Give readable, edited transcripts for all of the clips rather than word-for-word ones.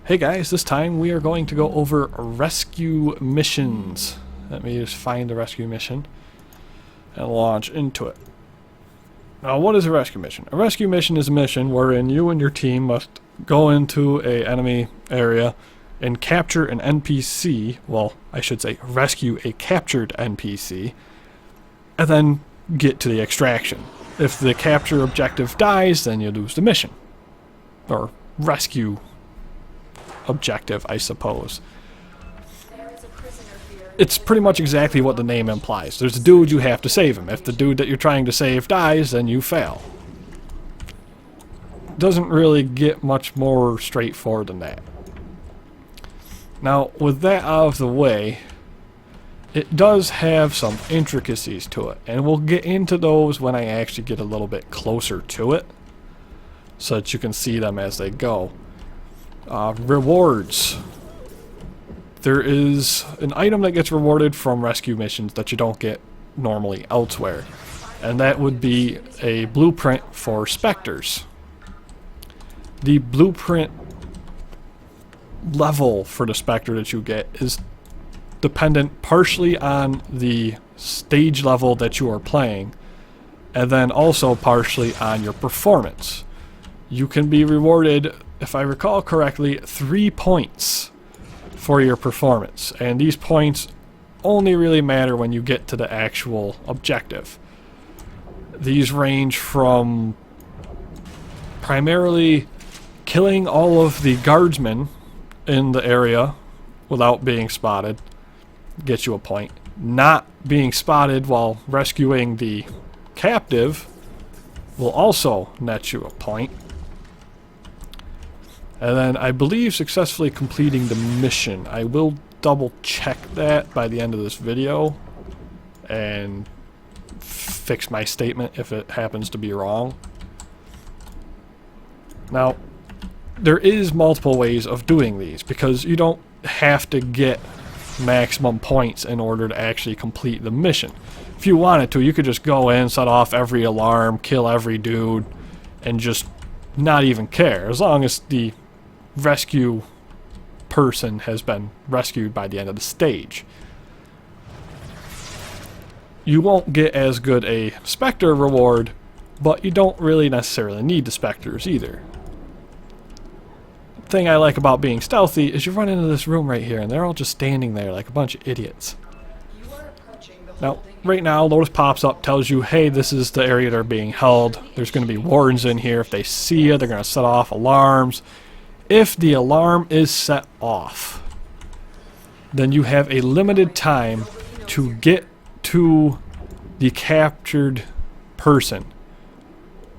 Hey guys, this time we are going to go over rescue missions. Let me just find the rescue mission and launch into it. Now, what is a rescue mission? A rescue mission is a mission wherein you and your team must go into an enemy area and capture an NPC, well, I should say rescue a captured NPC, and then get to the extraction. If the capture objective dies, then you lose the mission. Or rescue objective, I suppose. It's pretty much exactly what the name implies. There's a dude, you have to save him. If the dude that you're trying to save dies, then you fail. Doesn't really get much more straightforward than that. Now, with that out of the way, it does have some intricacies to it, and we'll get into those when I actually get a little bit closer to it, so that you can see them as they go. Rewards. There is an item that gets rewarded from rescue missions that you don't get normally elsewhere, and that would be a blueprint for specters. The blueprint level for the specter that you get is dependent partially on the stage level that you are playing, and then also partially on your performance. You can be rewarded, if I recall correctly, 3 points for your performance, and these points only really matter when you get to the actual objective. These range from primarily killing all of the guardsmen in the area without being spotted, gets you a point. Not being spotted while rescuing the captive will also net you a point. And then I believe successfully completing the mission. I will double check that by the end of this video and fix my statement if it happens to be wrong. Now, there is multiple ways of doing these because you don't have to get maximum points in order to actually complete the mission. If you wanted to, you could just go in, set off every alarm, kill every dude, and just not even care, as long as the rescue person has been rescued by the end of the stage. You won't get as good a specter reward, but you don't really necessarily need the specters either. The thing I like about being stealthy is you run into this room right here and they're all just standing there like a bunch of idiots. Now, right now, Lotus pops up, tells you, hey, this is the area they're being held. There's going to be wardens in here. If they see you, they're going to set off alarms. If the alarm is set off, then you have a limited time to get to the captured person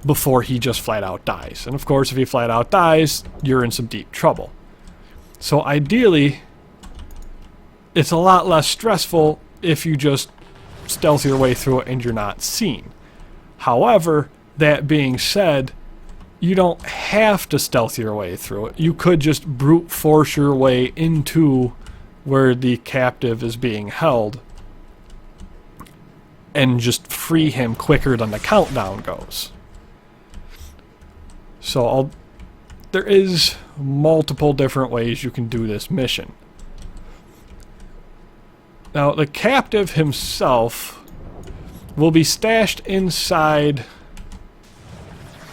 before he just flat out dies. And of course, if he flat out dies, you're in some deep trouble. So ideally, it's a lot less stressful if you just stealth your way through it and you're not seen. However, that being said, you don't have to stealth your way through it. You could just brute force your way into where the captive is being held and just free him quicker than the countdown goes. So there is multiple different ways you can do this mission. Now, the captive himself will be stashed inside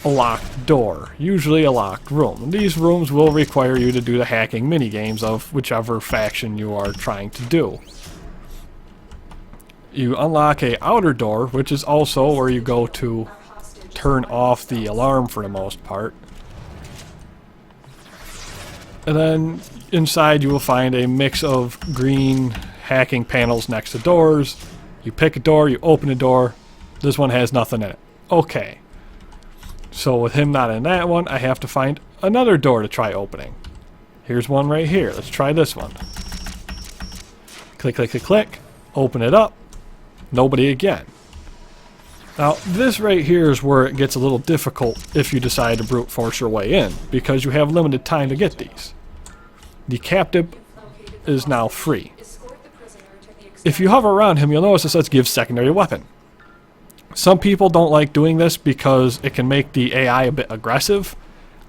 a locked door, usually a locked room. And these rooms will require you to do the hacking minigames of whichever faction you are trying to do. You unlock a outer door, which is also where you go to turn off the alarm for the most part. And then inside you will find a mix of green hacking panels next to doors. You pick a door, you open a door. This one has nothing in it. Okay. So with him not in that one, I have to find another door to try opening. Here's one right here. Let's try this one. Click, click, click, click. Open it up. Nobody again. Now, this right here is where it gets a little difficult if you decide to brute force your way in, because you have limited time to get these. The captive is now free. If you hover around him, you'll notice it says give secondary weapon. Some people don't like doing this because it can make the AI a bit aggressive.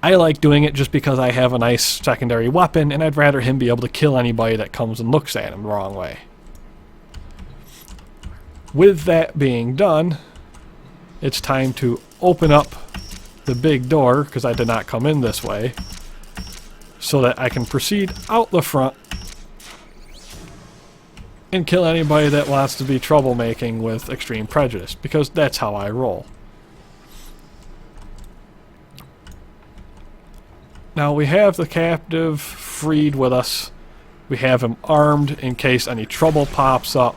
I like doing it just because I have a nice secondary weapon, and I'd rather him be able to kill anybody that comes and looks at him the wrong way. With that being done, it's time to open up the big door, because I did not come in this way, so that I can proceed out the front and kill anybody that wants to be troublemaking with extreme prejudice, because that's how I roll. Now we have the captive freed with us. We have him armed in case any trouble pops up.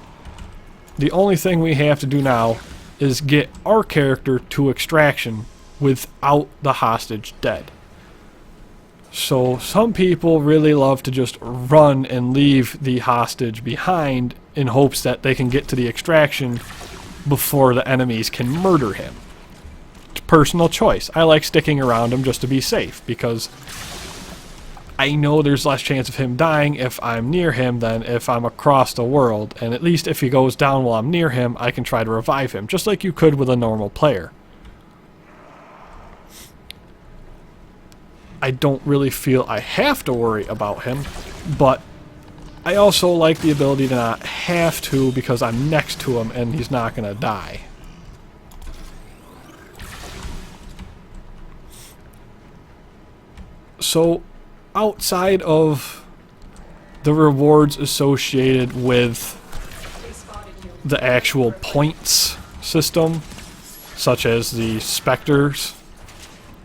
The only thing we have to do now is get our character to extraction without the hostage dead. So some people really love to just run and leave the hostage behind in hopes that they can get to the extraction before the enemies can murder him. It's personal choice. I like sticking around him just to be safe, because I know there's less chance of him dying if I'm near him than if I'm across the world, and at least if he goes down while I'm near him, I can try to revive him, just like you could with a normal player. I don't really feel I have to worry about him, but I also like the ability to not have to, because I'm next to him and he's not going to die. So, outside of the rewards associated with the actual points system, such as the specters,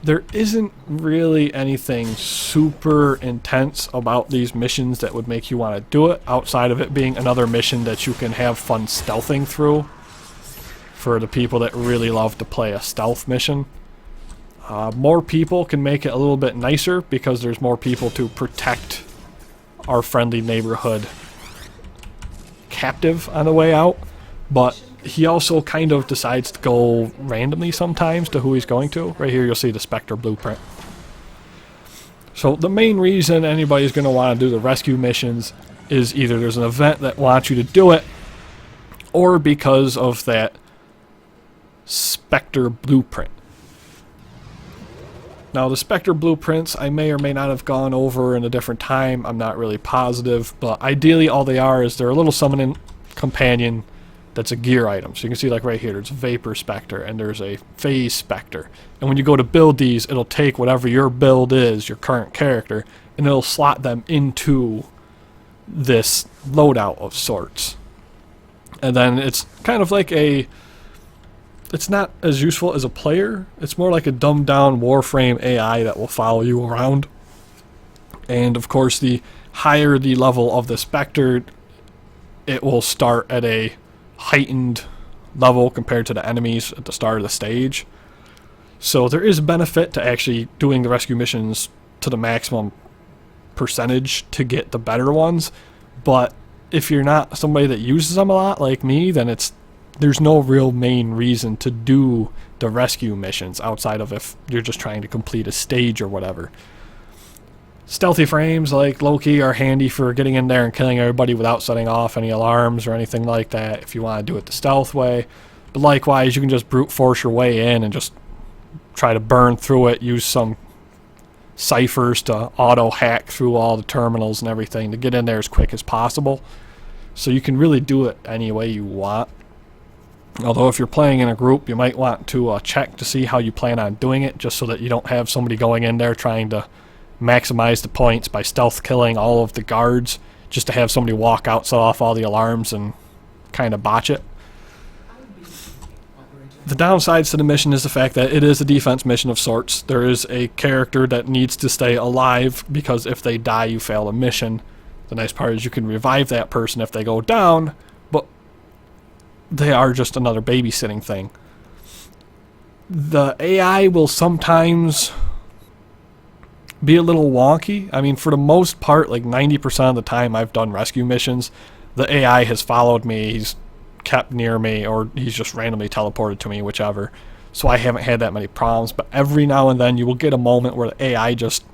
there isn't really anything super intense about these missions that would make you want to do it, outside of it being another mission that you can have fun stealthing through for the people that really love to play a stealth mission. More people can make it a little bit nicer because there's more people to protect our friendly neighborhood captive on the way out, but he also kind of decides to go randomly sometimes to who he's going to. Right here you'll see the Spectre blueprint. So the main reason anybody's going to want to do the rescue missions is either there's an event that wants you to do it, or because of that Spectre blueprint. Now the Spectre blueprints I may or may not have gone over in a different time, I'm not really positive, but ideally all they are is they're a little summoning companion that's a gear item. So you can see, like right here, there's a Vapor Spectre and there's a Phase Spectre. And when you go to build these, it'll take whatever your build is, your current character, and it'll slot them into this loadout of sorts. And then it's kind of like a... It's not as useful as a player. It's more like a dumbed down Warframe AI that will follow you around. And of course, the higher the level of the Spectre, it will start at a heightened level compared to the enemies at the start of the stage. So there is benefit to actually doing the rescue missions to the maximum percentage to get the better ones, but if you're not somebody that uses them a lot like me, then there's no real main reason to do the rescue missions outside of if you're just trying to complete a stage or whatever. Stealthy frames like Loki are handy for getting in there and killing everybody without setting off any alarms or anything like that if you want to do it the stealth way. But likewise, you can just brute force your way in and just try to burn through it, use some ciphers to auto hack through all the terminals and everything to get in there as quick as possible. So you can really do it any way you want. Although if you're playing in a group, you might want to check to see how you plan on doing it, just so that you don't have somebody going in there trying to maximize the points by stealth killing all of the guards, just to have somebody walk out, set off all the alarms, and kind of botch it. The downsides to the mission is the fact that it is a defense mission of sorts. There is a character that needs to stay alive, because if they die, you fail the mission. The nice part is you can revive that person if they go down, but they are just another babysitting thing. The AI will sometimes be a little wonky. I mean, for the most part, like 90% of the time I've done rescue missions, the AI has followed me, he's kept near me, or he's just randomly teleported to me, whichever. So I haven't had that many problems, but every now and then you will get a moment where the AI just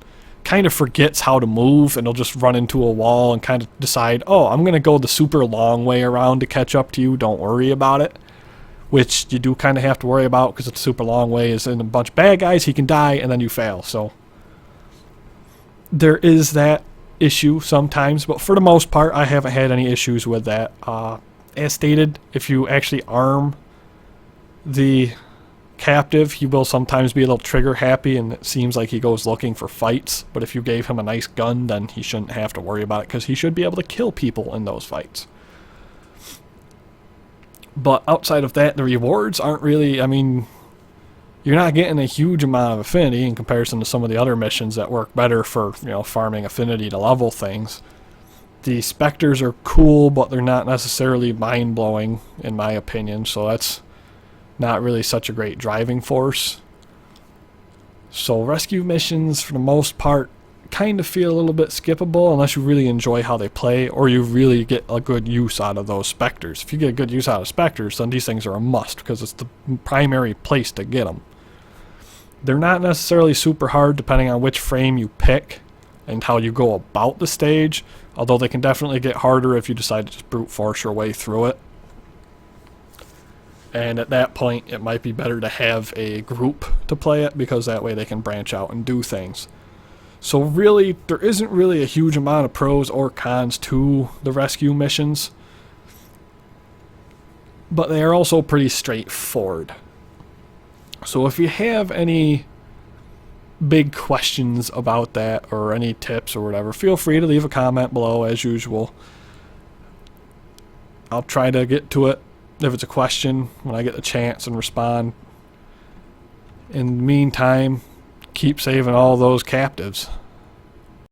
kind of forgets how to move, and it'll just run into a wall and kind of decide, oh, I'm going to go the super long way around to catch up to you, don't worry about it. Which you do kind of have to worry about, because if the super long way is in a bunch of bad guys, he can die, and then you fail. So there is that issue sometimes, but for the most part, I haven't had any issues with that. As stated, if you actually arm the captive, he will sometimes be a little trigger happy, and it seems like he goes looking for fights. But if you gave him a nice gun, then he shouldn't have to worry about it, because he should be able to kill people in those fights. But outside of that, the rewards aren't really, I mean, you're not getting a huge amount of affinity in comparison to some of the other missions that work better for, you know, farming affinity to level things. The specters are cool, but they're not necessarily mind-blowing, in my opinion, so that's not really such a great driving force. So rescue missions, for the most part, kind of feel a little bit skippable unless you really enjoy how they play, or you really get a good use out of those specters. If you get a good use out of specters, then these things are a must, because it's the primary place to get them. They're not necessarily super hard depending on which frame you pick and how you go about the stage, although they can definitely get harder if you decide to just brute force your way through it. And at that point, it might be better to have a group to play it, because that way they can branch out and do things. So really, there isn't really a huge amount of pros or cons to the rescue missions, but they are also pretty straightforward. So if you have any big questions about that, or any tips or whatever, feel free to leave a comment below as usual. I'll try to get to it if it's a question when I get the chance and respond. In the meantime, keep saving all those captives.